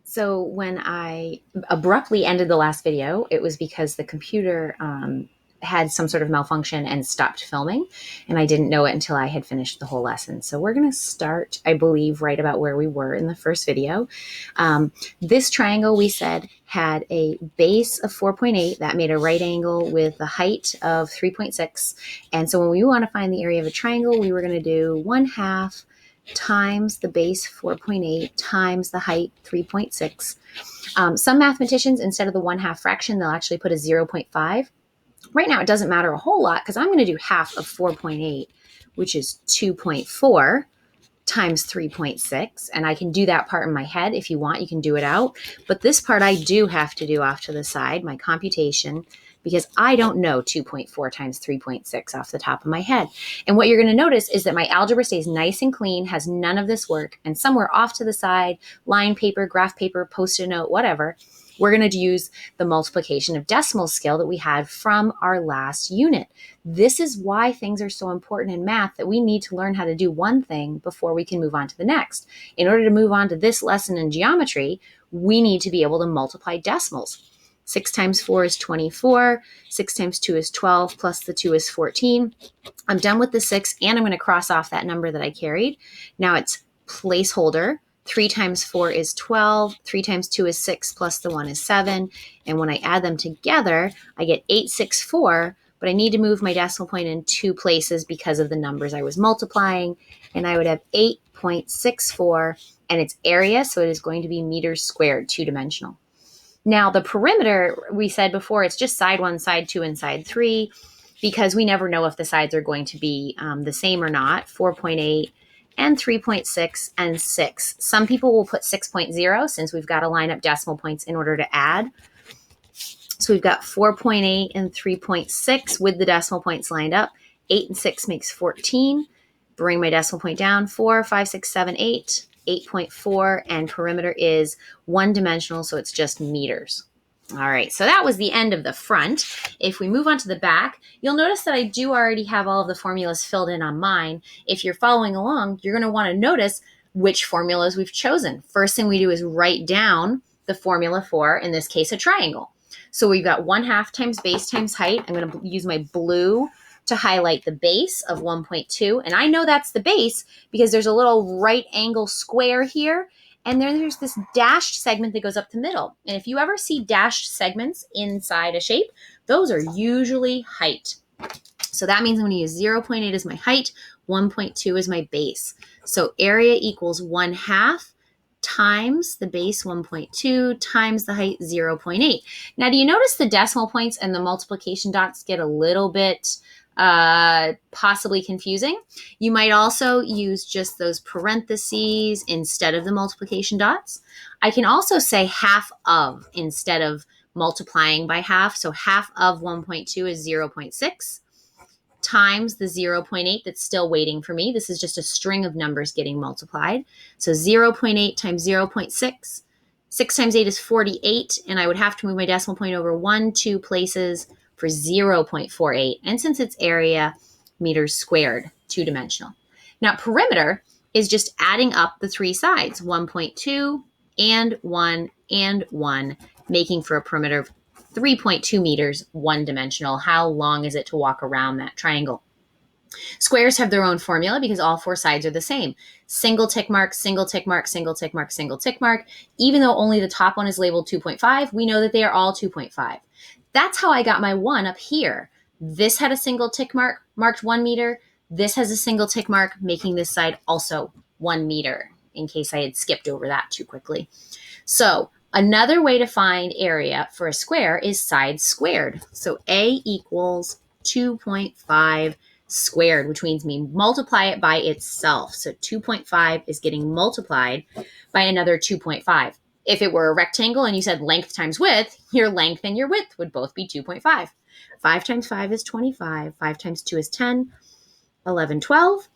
So when I abruptly ended the last video, it was because the computer had some sort of malfunction and stopped filming, and I didn't know it until I had finished the whole lesson. So we're going to start, I believe, right about where we were in the first video. This triangle, we said, had a base of 4.8. That made a right angle with a height of 3.6. And so when we want to find the area of a triangle, we were going to do 1/2 times the base 4.8 times the height 3.6. Some mathematicians, instead of the 1/2 fraction, they'll actually put a 0.5. Right now, it doesn't matter a whole lot because I'm going to do half of 4.8, which is 2.4 times 3.6. And I can do that part in my head. If you want, you can do it out. But this part I do have to do off to the side, my computation, because I don't know 2.4 times 3.6 off the top of my head. And what you're going to notice is that my algebra stays nice and clean, has none of this work, and somewhere off to the side, line paper, graph paper, post-it note, whatever, we're going to use the multiplication of decimals skill that we had from our last unit. This is why things are so important in math, that we need to learn how to do one thing before we can move on to the next. In order to move on to this lesson in geometry, we need to be able to multiply decimals. 6 times 4 is 24. 6 times 2 is 12, plus the 2 is 14. I'm done with the 6, and I'm going to cross off that number that I carried. Now it's placeholder. 3 times 4 is 12. 3 times 2 is 6, plus the 1 is 7. And when I add them together, I get 864, but I need to move my decimal point in 2 places because of the numbers I was multiplying. And I would have 8.64, and its area, so it is going to be meters squared, 2-dimensional. Now, the perimeter, we said before, it's just side 1, side 2, and side 3, because we never know if the sides are going to be the same or not. 4.8 and 3.6 and 6. Some people will put 6.0 since we've got to line up decimal points in order to add. So we've got 4.8 and 3.6 with the decimal points lined up. 8 and 6 makes 14. Bring my decimal point down. 4, 5, 6, 7, 8. 8.4, and perimeter is 1-dimensional, so it's just meters. All right, so that was the end of the front. If we move on to the back, you'll notice that I do already have all of the formulas filled in on mine. If you're following along, you're going to want to notice which formulas we've chosen. First thing we do is write down the formula for, in this case, a triangle. So we've got 1/2 times base times height. I'm going to use my blue to highlight the base of 1.2. And I know that's the base because there's a little right angle square here. And then there's this dashed segment that goes up the middle. And if you ever see dashed segments inside a shape, those are usually height. So that means I'm going to use 0.8 as my height, 1.2 as my base. So area equals 1/2 times the base 1.2 times the height 0.8. Now, do you notice the decimal points and the multiplication dots get a little bit possibly confusing? You might also use just those parentheses instead of the multiplication dots. I can also say half of instead of multiplying by half. So half of 1.2 is 0.6 times the 0.8 that's still waiting for me. This is just a string of numbers getting multiplied. So 0.8 times 0.6. 6 times 8 is 48, and I would have to move my decimal point over 1, 2 places for 0.48. And since it's area, meters squared, 2-dimensional. Now, perimeter is just adding up the 3 sides, 1.2 and 1 and 1, making for a perimeter of 3.2 meters, 1-dimensional. How long is it to walk around that triangle? Squares have their own formula because all 4 sides are the same. Single tick mark, single tick mark, single tick mark, single tick mark. Even though only the top one is labeled 2.5, we know that they are all 2.5. That's how I got my 1 up here. This had a single tick mark, marked 1 meter. This has a single tick mark, making this side also 1 meter, in case I had skipped over that too quickly. So another way to find area for a square is sides squared. So A equals 2.5 squared, which means we multiply it by itself. So 2.5 is getting multiplied by another 2.5. If it were a rectangle and you said length times width, your length and your width would both be 2.5. 5 times 5 is 25. 5 times 2 is 10. 11, 12.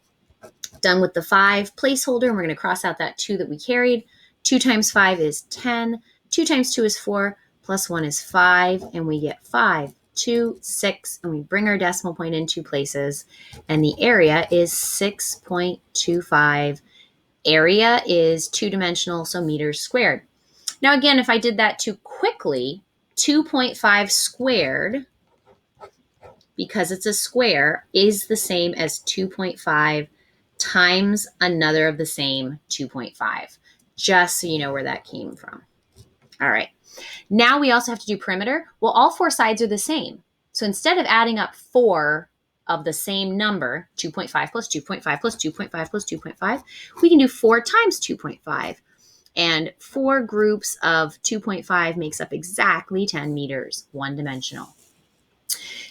Done with the 5 placeholder, and we're going to cross out that 2 that we carried. 2 times 5 is 10. 2 times 2 is 4, plus 1 is 5, and we get 5. 2, 6, and we bring our decimal point in 2 places, and the area is 6.25. Area is 2-dimensional, so meters squared. Now again, if I did that too quickly, 2.5 squared, because it's a square, is the same as 2.5 times another of the same 2.5, just so you know where that came from. All right. Now we also have to do perimeter. Well, all four sides are the same. So instead of adding up 4 of the same number, 2.5 plus 2.5 plus 2.5 plus 2.5, we can do 4 times 2.5. And 4 groups of 2.5 makes up exactly 10 meters, one-dimensional.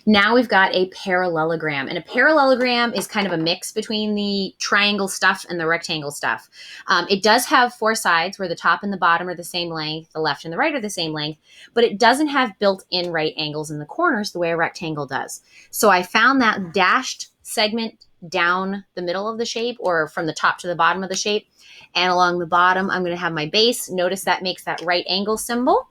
Now we've got a parallelogram, and a parallelogram is kind of a mix between the triangle stuff and the rectangle stuff. It does have 4 sides where the top and the bottom are the same length, the left and the right are the same length, but it doesn't have built-in right angles in the corners the way a rectangle does. So I found that dashed segment down the middle of the shape, or from the top to the bottom of the shape, and along the bottom I'm going to have my base. Notice that makes that right angle symbol.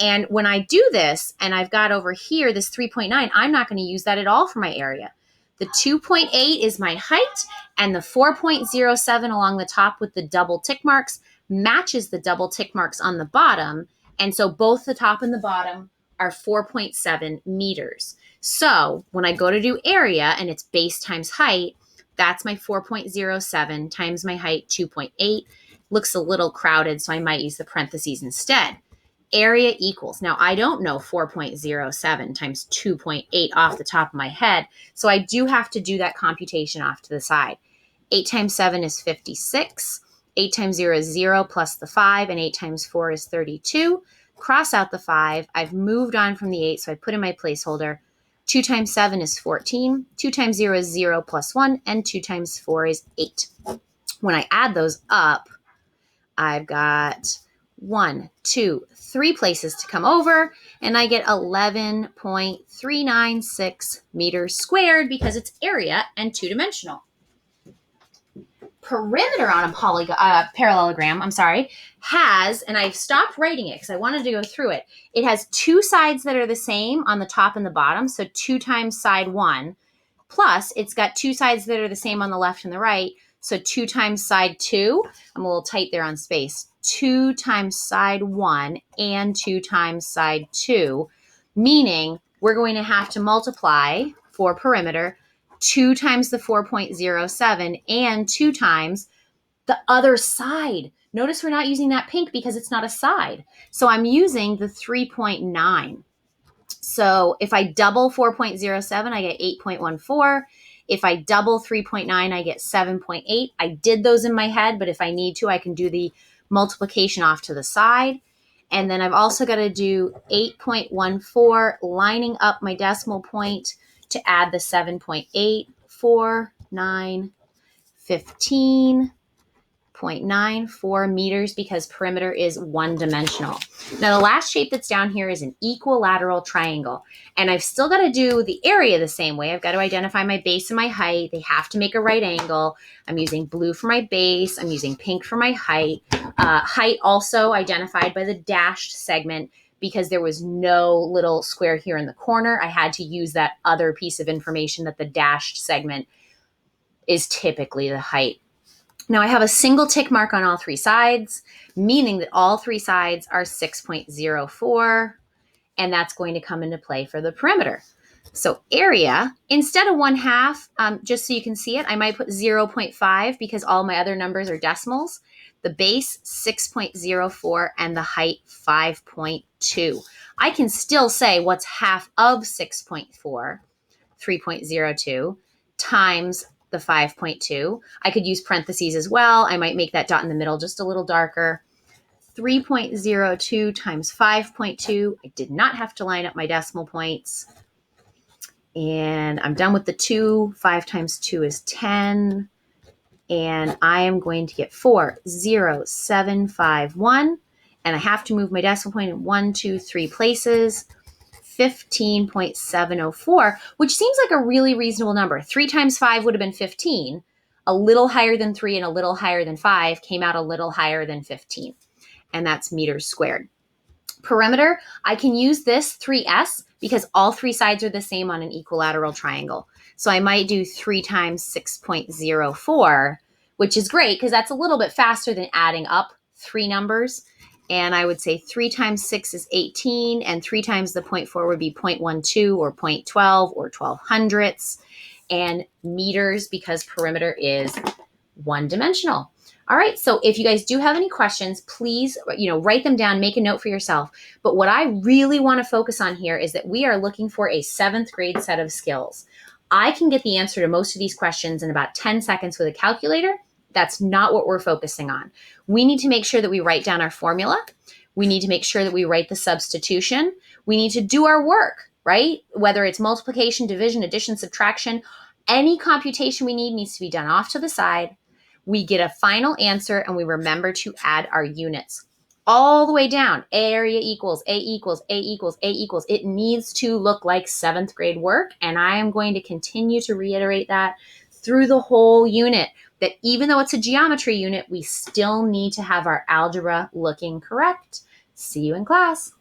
And when I do this, and I've got over here this 3.9, I'm not going to use that at all for my area. The 2.8 is my height, and the 4.07 along the top with the double tick marks matches the double tick marks on the bottom. And so both the top and the bottom are 4.7 meters. So when I go to do area and it's base times height, that's my 4.07 times my height, 2.8. Looks a little crowded, so I might use the parentheses instead. Area equals, now I don't know 4.07 times 2.8 off the top of my head, so I do have to do that computation off to the side. 8 times 7 is 56, 8 times 0 is 0 plus the 5, and 8 times 4 is 32. Cross out the 5, I've moved on from the 8, so I put in my placeholder. 2 times 7 is 14, 2 times 0 is 0 plus 1, and 2 times 4 is 8. When I add those up, I've got 1, 2, 3 places to come over, and I get 11.396 meters squared because it's area and two-dimensional. Perimeter on a parallelogram, has, and I stopped writing it because I wanted to go through it. It has 2 sides that are the same on the top and the bottom, so 2 times side 1, plus it's got 2 sides that are the same on the left and the right, so 2 times side 2. I'm a little tight there on space. 2 times side 1 and 2 times side 2, meaning we're going to have to multiply for perimeter 2 times the 4.07 and 2 times the other side. Notice we're not using that pink because it's not a side. So I'm using the 3.9. So if I double 4.07, I get 8.14. If I double 3.9, I get 7.8. I did those in my head, but if I need to, I can do the multiplication off to the side. And then I've also got to do 8.14, lining up my decimal point to add the 7.8, 4, 9, 15.94 meters because perimeter is one-dimensional. Now the last shape that's down here is an equilateral triangle, and I've still got to do the area the same way. I've got to identify my base and my height. They have to make a right angle. I'm using blue for my base. I'm using pink for my height. Height also identified by the dashed segment because there was no little square here in the corner. I had to use that other piece of information that the dashed segment is typically the height. Now I have a single tick mark on all 3 sides, meaning that all 3 sides are 6.04, and that's going to come into play for the perimeter. So area, instead of 1/2, just so you can see it, I might put 0.5 because all my other numbers are decimals. The base, 6.04, and the height, 5.2. I can still say what's half of 6.4, 3.02, times the 5.2. I could use parentheses as well. I might make that dot in the middle just a little darker. 3.02 times 5.2. I did not have to line up my decimal points. And I'm done with the 2. 5 times 2 is 10. And I am going to get 40751. And I have to move my decimal point in 1, 2, 3 places. 15.704, which seems like a really reasonable number. 3 times 5 would have been 15. A little higher than 3 and a little higher than 5 came out a little higher than 15. And that's meters squared. Perimeter, I can use this 3s because all 3 sides are the same on an equilateral triangle. So I might do 3 times 6.04, which is great because that's a little bit faster than adding up 3 numbers. And I would say 3 times 6 is 18, and 3 times the 0.4 would be 0.12 or 0.12 or 12 hundredths, and meters because perimeter is one-dimensional. All right, so if you guys do have any questions, please, write them down, make a note for yourself. But what I really want to focus on here is that we are looking for a 7th grade set of skills. I can get the answer to most of these questions in about 10 seconds with a calculator. That's not what we're focusing on. We need to make sure that we write down our formula. We need to make sure that we write the substitution. We need to do our work, right? Whether it's multiplication, division, addition, subtraction, any computation we need needs to be done off to the side. We get a final answer and we remember to add our units all the way down. Area equals, A equals, A equals, A equals. It needs to look like 7th grade work. And I am going to continue to reiterate that through the whole unit, that even though it's a geometry unit, we still need to have our algebra looking correct. See you in class.